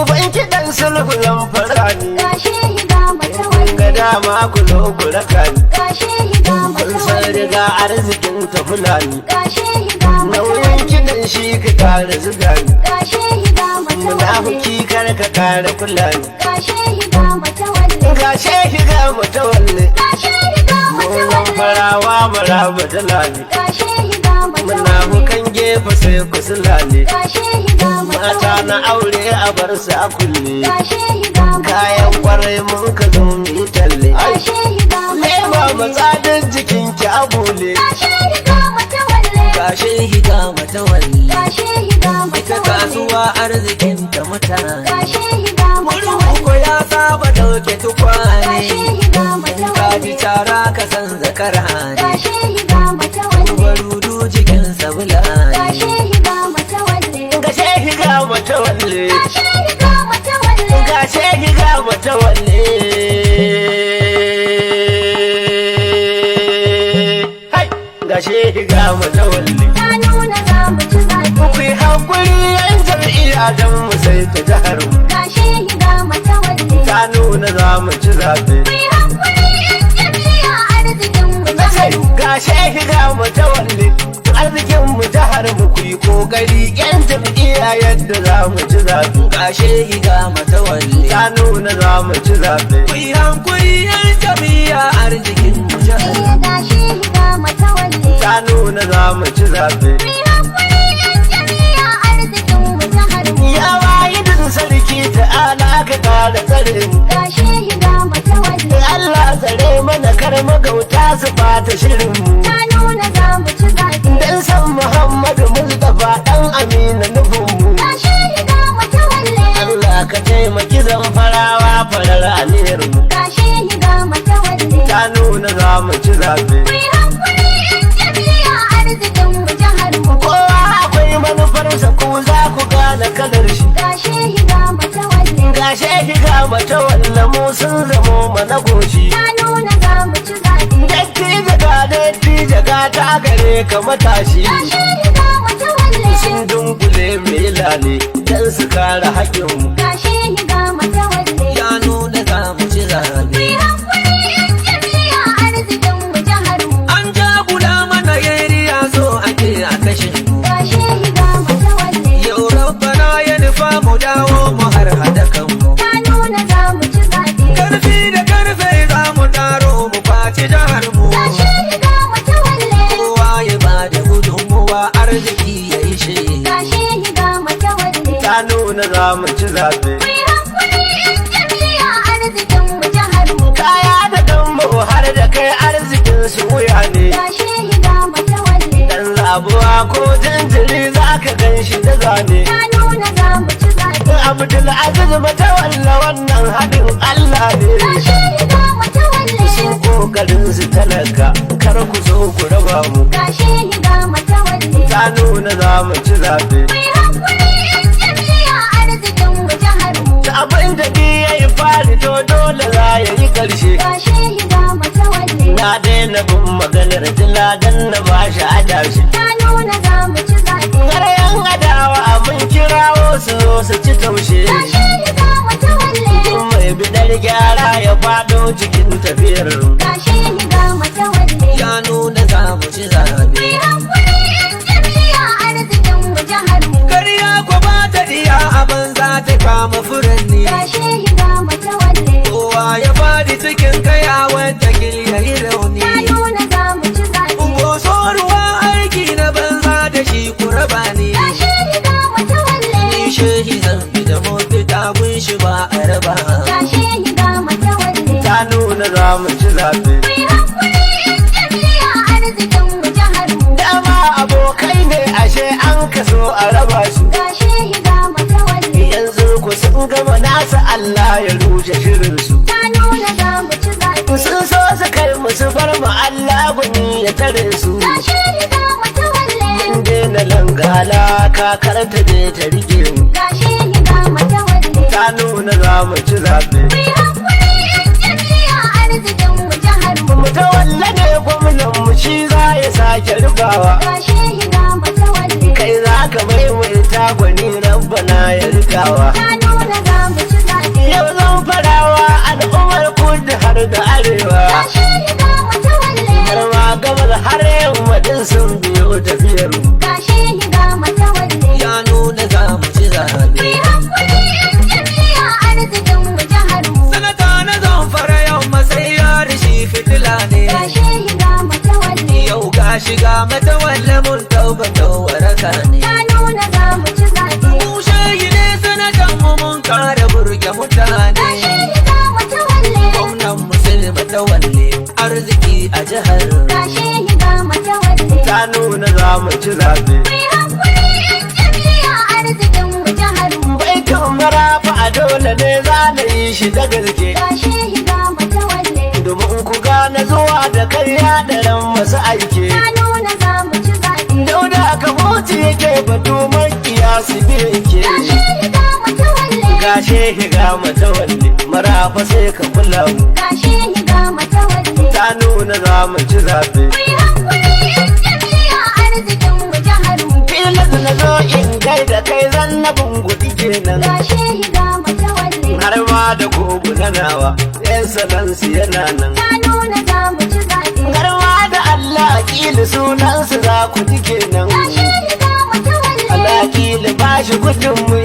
uban kiɗan sulhu lamfara ne Gashe higa mata wanne. ga dama ku zo ku raka ni Gashe higa kun mata san wanne. riga arzikin ta fulani Gashe higa mata nauyin wanne. kiɗan shi ka kare zuga ni Gashe higa mata wanne. munafiki kar ka kare fulani Gashe higa mata wanne. gashe higa mata walle Gashe higa mata Mulan wanne. farawa maraba dalali Gashe higa mata wanne. munafukan gefe sai ku sulale Gashe higa mata mata na wanne. aure a bar su a kulle Gashe higa mata kayan wanne. kwarai mun ka zo mu yi talle Gashe higa mata lema wanne. matsadin jikin ki abule Gashe higa mata wanne. Gashe higa mata walli Gashe higa mata ita wanne. kasuwa arzikin ta mutane Gashe higa mata murhu wanne. ko ya saba dauke tukwane Gashe higa mata in ka ji wanne. tara ka san zakara ne Gashe higa mata wanne. barudu jikin sabula Gashe ne higa mata wanne. gashe higa mata walle Gashe higa mata wanne. gashe higa mata walle hai gashe higa mata walle Ta nuna za mu ci zaɓe. ku yi hankuri yan jam'iyya don mu sai ta jihar mu Gashe higa mata wanne. ta nuna za mu ci zaɓe Ku yi hankuri yan jam'iyya arzikin mu jihar mu. gashe higa mata walle arzikin mu jihar mu ku yi kokari yan jam'iyya yadda za mu ci zaɓe Gashe higa mata walli ta nuna za mu ci zaɓe ku yi hankuri yan jami'a arzikin mu jihar Eh, gashe higa mata wanne. ta nuna za mu ci zaɓe Ku yi hankuri yan jam'iyya arzikin mu jihar mu. ya wayi din sarki ta'ala ka kara tsare mu Gashe higa mata wanne. Allah tsare mana kar magauta su bata shirin mu Ta nuna za mu ci zaɓe. dan san Muhammadu Mustafa dan Amina nufin mu Gashe higa mata wanne. Allah ka taimaki zan farawa farar aniyar mu Gashe higa mata wanne. ta nuna za mu ci zaɓe Ku yi hankuri yan jam'iyya arzikin mu jihar mu. kowa akwai manufarsa ku za ku gane kalar shi Gashe higa mata wanne. gashe higa mata walla mu sun zamo mana goshi Ta nuna za mu ci zaɓe. datti jaga ta gare ka matashi Gashe higa mata wanne. sun dunkule mai lale dan su kare haƙƙin mu Gashe higa mata wanne. ya nuna za mu ci Ku zabe yi hankuri yan jam'iyya arzikin mu jihar mu. an jagula mana yariya so ake a kashe mu Gashe higa mata wanne. yau rabbana ya nufa mu dawo mu har hada kanmu Ta nuna za mu ci zaɓe. karfi da karfe za mu taro mu kwaci jihar mu Gashe higa mata wanne. kowa ya ba da gudunmuwa arziki ya yi shi Gashe higa mata wanne. ta nuna za mu ci zaɓe Ku yi hankuri yan jam'iyya arzikin mu jihar mu. kaya da dan mu har da kai arzikin su wuya ne Gashe higa mata wanne. dan zabuwa ko jinjiri za ka gan shi da zane Ta nuna za mu ci zaɓe. Abdul Aziz matawalla wannan haɗin Allah ne Gashe higa mata wanne. sun kokarin su talaka kar ku zo ku raba mu Gashe higa mata wanne. ta nuna za mu ci zaɓe Ku yi hankuri yan jam'iyya arzikin mu jihar mu. ta abin da ni ya yi fari to dole za ya yi ƙarshe Gashe higa mata wanne. na daina bin maganar dila dan na ba shi adashi Ta nuna za mu ci zaɓe. har yan adawa mun kirawo su zo su ci taushe Gashe higa mata wanne. tun mai bidar gyara ya faɗo cikin tafiyar Gashe higa mata wanne. ya nuna za mu ci Ku zabe yi hankuri yan jam'iyya arzikin mu jihar mu. ƙarya ko ba ta diya abin za ta kama furanni Gashe higa mata wanne. kowa ya fadi cikin kaya wanda gil ya yi rauni Ta nuna za mu ci zaɓe. Boso ruwa aiki na banza da shi ku raba ni Gashe higa mata wanne. ni shehi zan bi da mafita gun shi ba a raba Gashe higa mata wanne. ta nuna za mu ci zaɓe Ku yi hankuri yan jam'iyya arzikin mu jihar mu. dama abokai ne ashe an kaso a raba su Gashe higa mata wanne. yanzu ku sun gama nasa Allah ya rushe shirinsu Ta nuna za mu ci zaɓe. sun so su kai musu bar mu Allah gwani ya tare su Gashe higa mata wanne. mun daina langala kakar ta je ta rike mu Gashe higa mata wanne. ta nuna za mu ci zaɓe Ku yi hankuri yan jam'iyya arzikin mu jihar mu. mu ta walla ne gwamnan mu shi za ya sake rufawa Gashe higa mata wanne. kai za ka mai ta gwani rabbana ya rikawa Ta nuna za da arewa Gashi ga matawalle. har ma gabar har yamma din sun biyo tafiyar mu Gashi ga matawalle. ya nuna za mu ci zaɓe. Mai hankali yan jam'iyya arzikin mu jihar mu. Sanata na Zamfara yau matsayi ya rishi fitila ne. Gashi ga matawalle. Yau gashi ga matawalle mun tabbatar waraka ne. Ya nuna za mu ci zaɓe. Mu shayi ne sanatan mu mun kare burge mutane. Gashi ga matawalle. Gwamnan musulmi matawalle arziki a jihar. Gashi ga matawalle. ta nuna za mu ci zaɓe Mai hankali yan jam'iyya arzikin mu jihar mu. bai kamara fa a dole ne za na yi shi da gaske Gashi ga matawalle. domin ku gane zuwa da kai ya daren masu aike Ya nuna za mu ci zaɓe. dauda ka mutu yake batu makiya su beke Gashi ga matawalle. gashe ga matawalle marafa sai ka kula mu Gashi ga matawalle. ta nuna za mu ci zaɓe Mai hankali yan jam'iyya arzikin mu jihar mu. filas na zo in gaida kai zan na bungudi kenan Gashi ga matawalle. har ma da kogu na nawa yan salansu yana nan Ya nuna za mu ci zaɓe. har ma da Allah kila sunansu za ku ji kenan Gashi ga matawalle. Allah kila ba shi gudun mu